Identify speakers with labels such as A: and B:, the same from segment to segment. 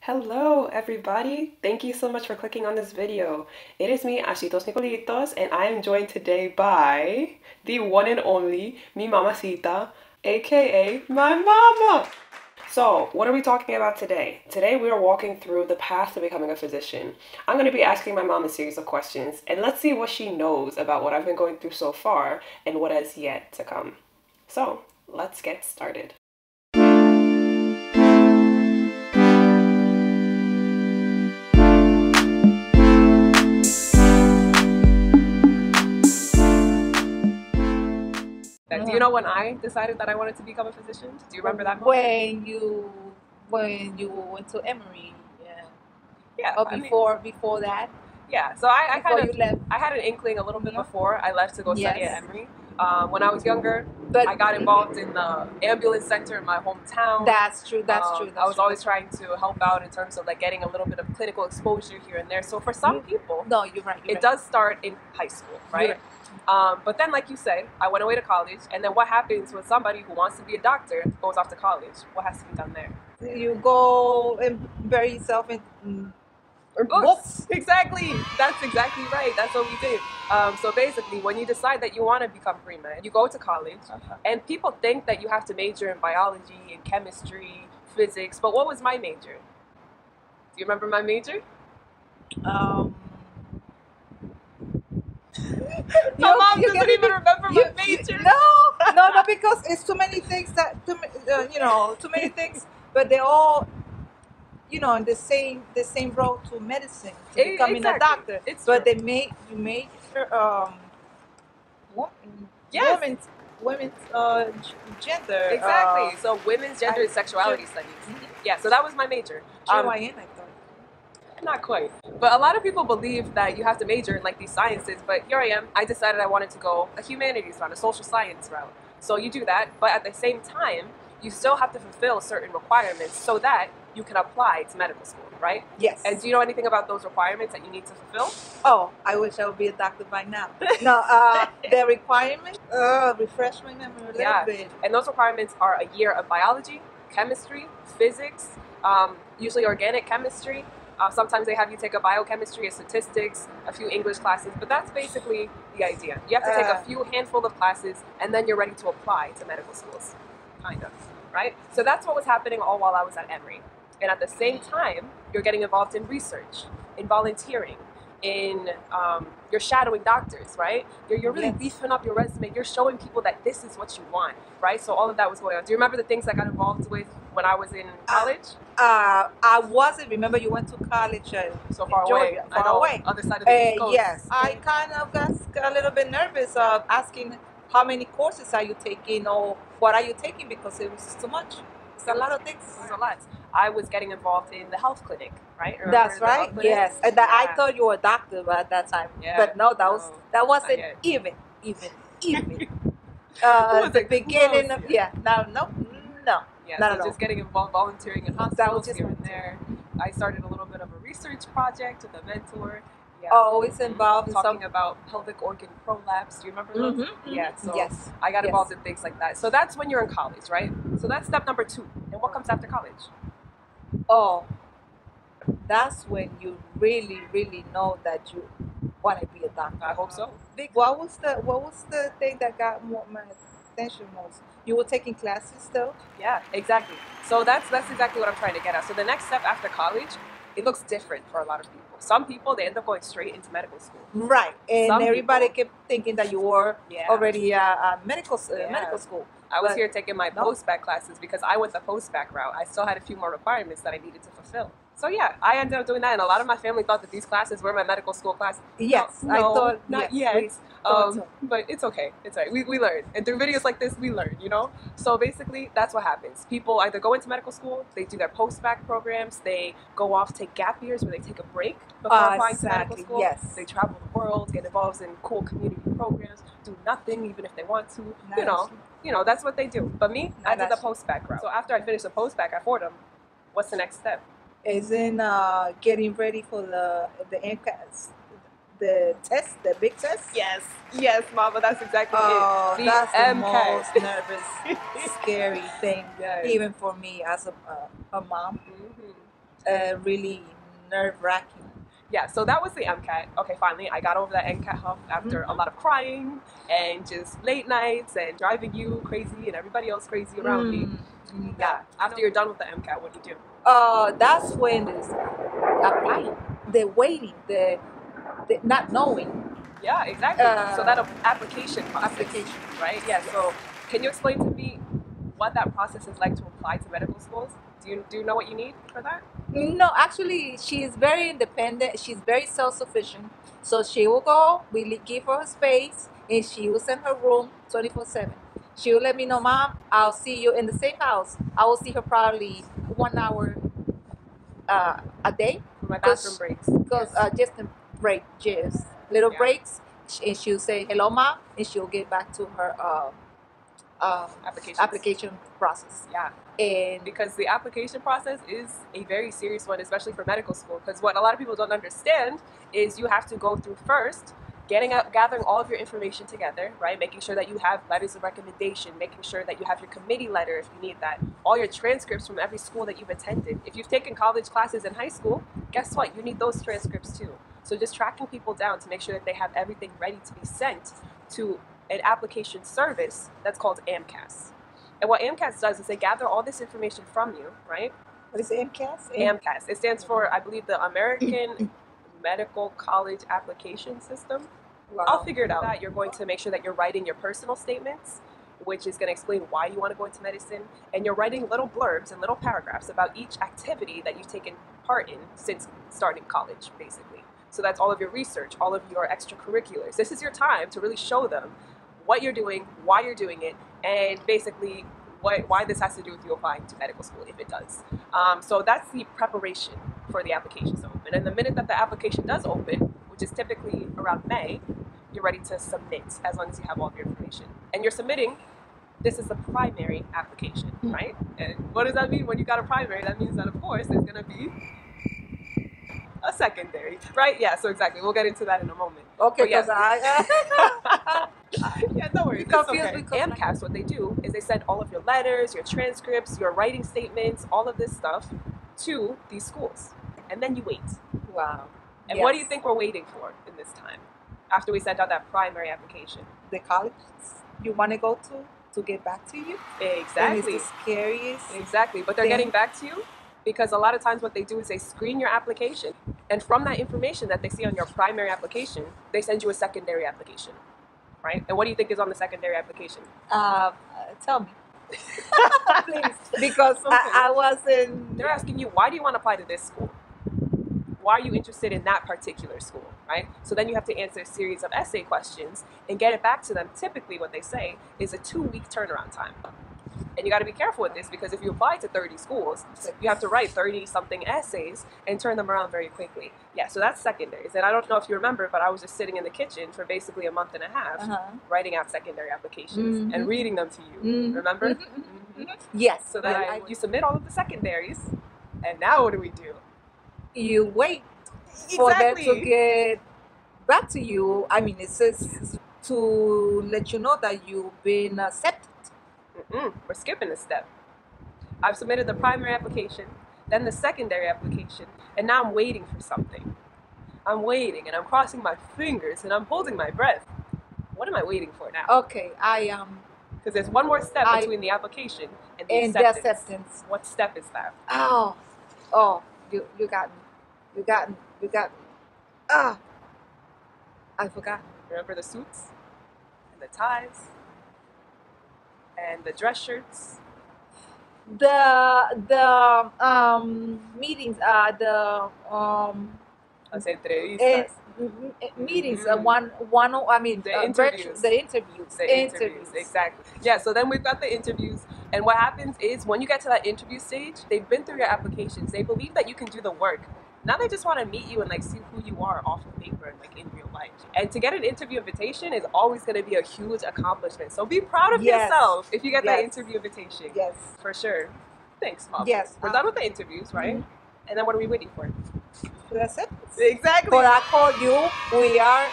A: Hello everybody! Thank you so much for clicking on this video. It is me, 𝐈𝐓'𝐒, and I am joined today by the one and only mi mamacita, aka my mama! So, what are we talking about today? Today we are walking through the path to becoming a physician. I'm going to be asking my mom a series of questions, and let's see what she knows about what I've been going through so far and what has yet to come. So, let's get started. Do you know when I decided that I wanted to become a physician? Do you remember that moment?
B: When you went to Emory,
A: Yeah.
B: or before that?
A: Yeah. So I had an inkling a little bit
B: Yeah.
A: before I left to go study at
B: Yes.
A: Emory. When I was younger,
B: But
A: I got involved in the ambulance center in my hometown.
B: that's true.
A: I was always trying to help out in terms of like getting a little bit of clinical exposure here and there. So for some people,
B: No, you're right.
A: it does start in high school, right? But then, like you said, I went away to college, and then what happens when somebody who wants to be a doctor goes off to college? What has to be done there?
B: You go and bury yourself in
A: books. Exactly. That's exactly right. That's what we did. So basically, when you decide that you want to become pre-med, you go to college, and people think that you have to major in biology and chemistry, physics. But what was my major? Do you remember my major? My mom doesn't even remember my major.
B: No, because it's too many things too many things, but they're all, in the same road to medicine, to becoming a doctor. But they make you make women's gender.
A: Exactly. So women's gender and sexuality studies. Yeah. So that was my major.
B: GYN, I thought.
A: Not quite. But a lot of people believe that you have to major in like these sciences, but here I am. I decided I wanted to go a humanities route, a social science route. So you do that, but at the same time, you still have to fulfill certain requirements so that you can apply to medical school, right?
B: Yes.
A: And do you know anything about those requirements that you need to fulfill?
B: Oh, I wish I would be a doctor by now. No, the requirements, refresh my memory a little bit.
A: And those requirements are a year of biology, chemistry, physics, usually organic chemistry. Sometimes they have you take a biochemistry, a statistics, a few English classes, but that's basically the idea. You have to take a few handful of classes, and then you're ready to apply to medical schools, kind of, right? So that's what was happening all while I was at Emory. And at the same time, you're getting involved in research, in volunteering, in you're shadowing doctors, right? You're really beefing up your resume. You're showing people that this is what you want, right? So all of that was going on. Do you remember the things I got involved with when I was in college?
B: I wasn't. Remember, you went to college
A: so far away.
B: Far away.
A: Other side of the East Coast.
B: Yes. I kind of got a little bit nervous of asking how many courses are you taking or what are you taking, because it was too much. It's a lot of things.
A: It's a lot. I was getting involved in the health clinic, right?
B: That's right. Yes. And I thought you were a doctor at that time. Yeah. But no, that wasn't even. The beginning of no.
A: Yeah, so just getting involved volunteering in hospitals here and there. I started a little bit of a research project with a mentor. Yeah.
B: Always involved in
A: talking about pelvic organ prolapse. Do you remember those? Yeah. So I got involved in things like that. So that's when you're in college, right? So that's step number 2. And what comes after college?
B: Oh, that's when you really, really know that you want to be a doctor.
A: I hope so.
B: What was the thing that got my attention most? You were taking classes though?
A: Yeah, exactly. So that's exactly what I'm trying to get at. So the next step after college, it looks different for a lot of people. Some people, they end up going straight into medical school.
B: Right. And everybody kept thinking that you were already medical school.
A: I was here taking my post-bac classes because I went the post-bac route. I still had a few more requirements that I needed to fulfill. So yeah, I ended up doing that, and a lot of my family thought that these classes were my medical school classes.
B: Yes,
A: no,
B: I thought
A: not yet. But it's okay. It's all right. We learn, and through videos like this, we learn. So basically, that's what happens. People either go into medical school, they do their post-bac programs, they go off, take gap years where they take a break before applying to medical school.
B: Yes.
A: They travel the world, get involved in cool community programs, do nothing even if they want to. That's what they do. But me, I did the post-bac route. So after I finished the post-bac at Fordham, what's the next step?
B: Is in getting ready for the MCAT, the test, the big test.
A: Yes, Mama, that's exactly it.
B: That's the most nervous, scary thing, even for me as a mom. really nerve-wracking.
A: Yeah, so that was the MCAT. Okay, finally, I got over that MCAT hump after a lot of crying and just late nights and driving you crazy and everybody else crazy around me. Yeah, after you're done with the MCAT, what do you do?
B: That's when it's applying, the waiting, the not knowing.
A: Yeah, exactly. So that application process,
B: Application.
A: right? Yeah. So can you explain to me what that process is like to apply to medical schools? Do you know what you need for that?
B: No, actually, she is very independent. She's very self-sufficient. So she will go, we give her space, and she was in her room 24/7. She will let me know, Mom, I'll see you in the same house. I will see her probably 1 hour a day.
A: For my bathroom breaks.
B: Because just a break, just little breaks. And she'll say, hello, Mom, and she'll get back to her application process.
A: Yeah.
B: And
A: because the application process is a very serious one, especially for medical school, because what a lot of people don't understand is you have to go through first gathering all of your information together, right? Making sure that you have letters of recommendation, making sure that you have your committee letter if you need that, all your transcripts from every school that you've attended. If you've taken college classes in high school, guess what? You need those transcripts too. So just tracking people down to make sure that they have everything ready to be sent to an application service that's called AMCAS. And what AMCAS does is they gather all this information from you, right?
B: What is AMCAS?
A: AMCAS. It stands for, I believe, the American Medical College Application System.
B: Wow.
A: I'll figure it out. That you're going to make sure that you're writing your personal statements, which is going to explain why you want to go into medicine, and you're writing little blurbs and little paragraphs about each activity that you've taken part in since starting college, basically. So that's all of your research, all of your extracurriculars. This is your time to really show them what you're doing, why you're doing it, and basically why this has to do with you applying to medical school, if it does. So that's the preparation for the application to open. And the minute that the application does open, which is typically around May, you're ready to submit as long as you have all of your information. And you're submitting, this is the primary application, right? And what does that mean when you got a primary? That means that, of course, there's going to be a secondary, right? Yeah, so exactly. We'll get into that in a moment.
B: Okay, because
A: yeah, no worries. It's okay. AMCAS, what they do is they send all of your letters, your transcripts, your writing statements, all of this stuff to these schools. And then you wait.
B: Wow.
A: And what do you think we're waiting for in this time? After we send out that primary application.
B: The college you want to go to get back to you?
A: Exactly.
B: And it's the scariest.
A: Exactly. But they're getting back to you because a lot of times what they do is they screen your application. And from that information that they see on your primary application, they send you a secondary application. Right? And what do you think is on the secondary application?
B: Tell me. Please. Because I wasn't...
A: They're asking you, why do you want to apply to this school? Why are you interested in that particular school, right? So then you have to answer a series of essay questions and get it back to them. Typically what they say is a 2-week turnaround time. And you got to be careful with this because if you apply to 30 schools, you have to write 30-something essays and turn them around very quickly. Yeah, so that's secondaries. And I don't know if you remember, but I was just sitting in the kitchen for basically a month and a half writing out secondary applications and reading them to you. Remember?
B: Yes.
A: So that you submit all of the secondaries, and now what do?
B: You wait for them to get back to you. I mean, it says to let you know that you've been accepted.
A: We're skipping a step. I've submitted the primary application, then the secondary application, and now I'm waiting for something. I'm waiting, and I'm crossing my fingers, and I'm holding my breath. What am I waiting for now?
B: Okay, I am.
A: Because there's one more step between the application and the acceptance. What step is that?
B: Oh, you got me. You got me. I forgot.
A: Remember the suits and the ties and the dress shirts?
B: The meetings,
A: Las entrevistas.
B: Meetings, the interviews.
A: Exactly. Yeah, so then we've got the interviews, and what happens is when you get to that interview stage, they've been through your applications, they believe that you can do the work. Now they just want to meet you and like see who you are off of paper and like in real life. And to get an interview invitation is always going to be a huge accomplishment. So be proud of yourself if you get that interview invitation.
B: Yes.
A: For sure. Thanks, Mom.
B: Yes.
A: We're done with the interviews, right? And then what are we waiting for?
B: That's it.
A: Exactly.
B: But I called you. We are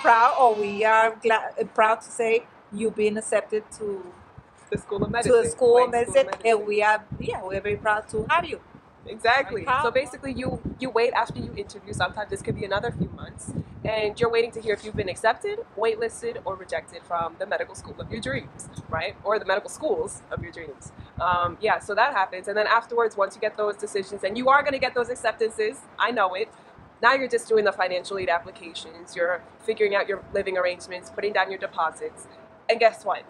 B: proud, or we are proud to say you've been accepted to
A: the School of Medicine.
B: To the School of Medicine, and we're very proud to have you.
A: Exactly. So basically, you wait after you interview. Sometimes this could be another few months, and you're waiting to hear if you've been accepted, waitlisted, or rejected from the medical school of your dreams, right? Or the medical schools of your dreams. Yeah, so that happens, and then afterwards, once you get those decisions, and you are going to get those acceptances, I know it. Now you're just doing the financial aid applications. You're figuring out your living arrangements, putting down your deposits, and guess what?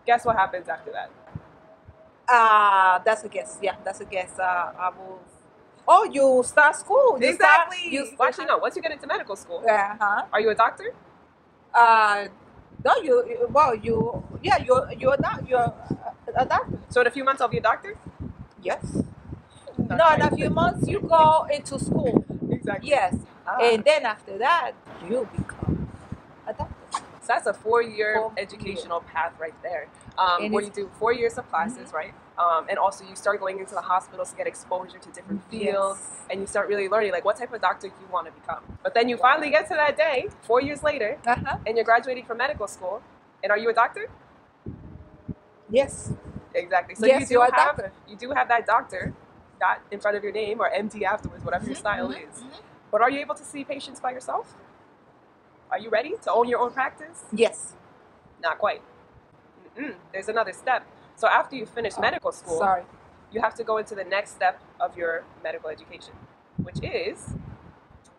A: Guess what happens after that?
B: That's a guess. Yeah, that's a guess. I will. Oh, you start school.
A: Exactly. Well, actually, no. Once you get into medical school, are you a doctor?
B: No, you're not. You're a doctor.
A: So in a few months, I'll be a doctor.
B: Yes. No, in a few months you go into school.
A: Exactly.
B: Yes, and then after that you become a doctor.
A: So that's a 4-year educational path right there. Where you do 4 years of classes, right? And also you start going into the hospitals to get exposure to different fields, and you start really learning like what type of doctor you want to become. But then you finally get to that day, 4 years later, and you're graduating from medical school. And are you a doctor?
B: Yes.
A: Exactly. So you do have that doctor dot in front of your name, or MD afterwards, whatever your style is. But are you able to see patients by yourself? Are you ready to own your own practice?
B: Yes.
A: Not quite. There's another step. So after you finish medical school, you have to go into the next step of your medical education, which is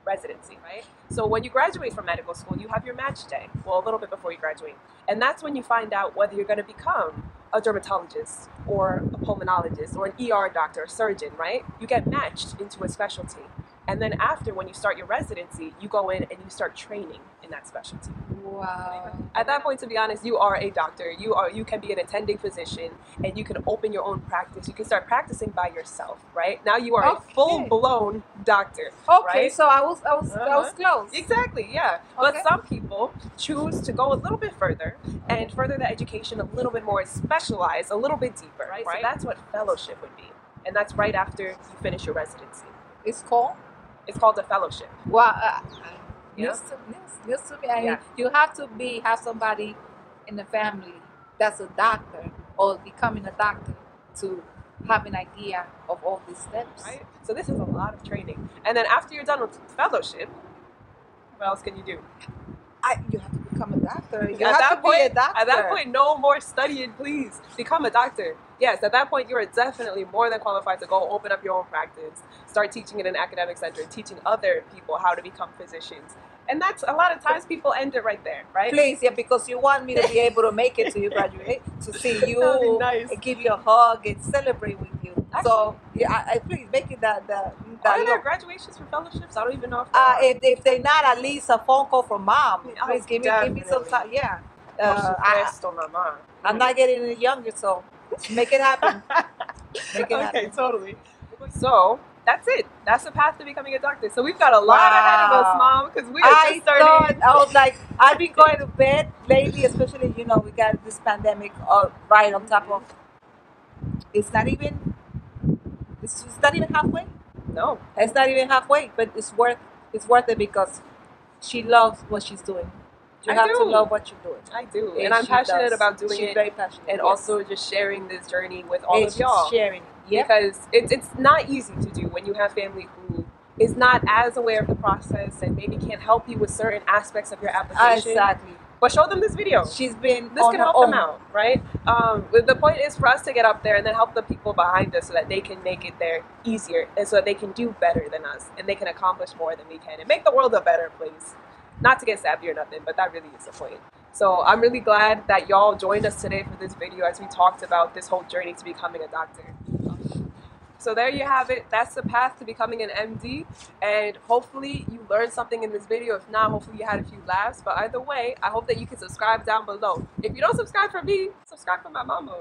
A: residency, right? So when you graduate from medical school, you have your match day, well, a little bit before you graduate. And that's when you find out whether you're going to become a dermatologist or a pulmonologist or an ER doctor, a surgeon, right? You get matched into a specialty. And then after, when you start your residency, you go in and you start training in that specialty.
B: Wow.
A: At that point, to be honest, you are a doctor. You can be an attending physician, and you can open your own practice. You can start practicing by yourself, right? Now you are a full-blown doctor.
B: Okay,
A: right?
B: So I was close.
A: Exactly, yeah. But some people choose to go a little bit further and further the education a little bit more specialized, a little bit deeper, right? So that's what fellowship would be, and that's right after you finish your residency.
B: It's called?
A: It's called a fellowship.
B: Well, news to me. I mean, you have to have somebody in the family that's a doctor or becoming a doctor to have an idea of all these steps.
A: Right. So this is a lot of training. And then after you're done with fellowship, what else can you do?
B: You have to become a doctor.
A: At that point, no more studying, please. Become a doctor. Yes, at that point, you are definitely more than qualified to go open up your own practice, start teaching in an academic center, teaching other people how to become physicians. And that's, a lot of times people end it right there, right?
B: Please, yeah, because you want me to be able to make it to you graduate, to see you,
A: nice.
B: And give you a hug and celebrate with you. Actually, so, yeah, I please make it that
A: are there graduations for fellowships? I don't even know
B: if they're not, at least a phone call from mom. Please give me some time. Yeah. I'm not getting any younger, so make it happen. Make it happen.
A: Okay, totally. So that's it. That's the path to becoming a doctor. So we've got a lot ahead of us, Mom, because we are just starting.
B: I was like, I've been going to bed lately, especially, we got this pandemic right on top of. It's not even halfway.
A: No,
B: it's not even halfway, but it's worth it because she loves what she's doing. You have to love what you're doing.
A: I do, and I'm passionate about doing it.
B: She's very passionate,
A: and also just sharing this journey with all of y'all.
B: Sharing,
A: because it's not easy to do when you have family who is not as aware of the process and maybe can't help you with certain aspects of your application.
B: Exactly.
A: But show them this video.
B: This can
A: help them out, right? The point is for us to get up there and then help the people behind us so that they can make it there easier and so that they can do better than us and they can accomplish more than we can and make the world a better place. Not to get sappy or nothing, but that really is the point. So I'm really glad that y'all joined us today for this video as we talked about this whole journey to becoming a doctor. So there you have it. That's the path to becoming an MD. And hopefully you learned something in this video. If not, hopefully you had a few laughs. But either way, I hope that you can subscribe down below. If you don't subscribe for me, subscribe for my mama.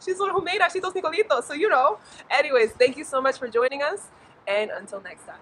A: She's the one who made us. She's those Nicolitos. So, Anyways, thank you so much for joining us. And until next time.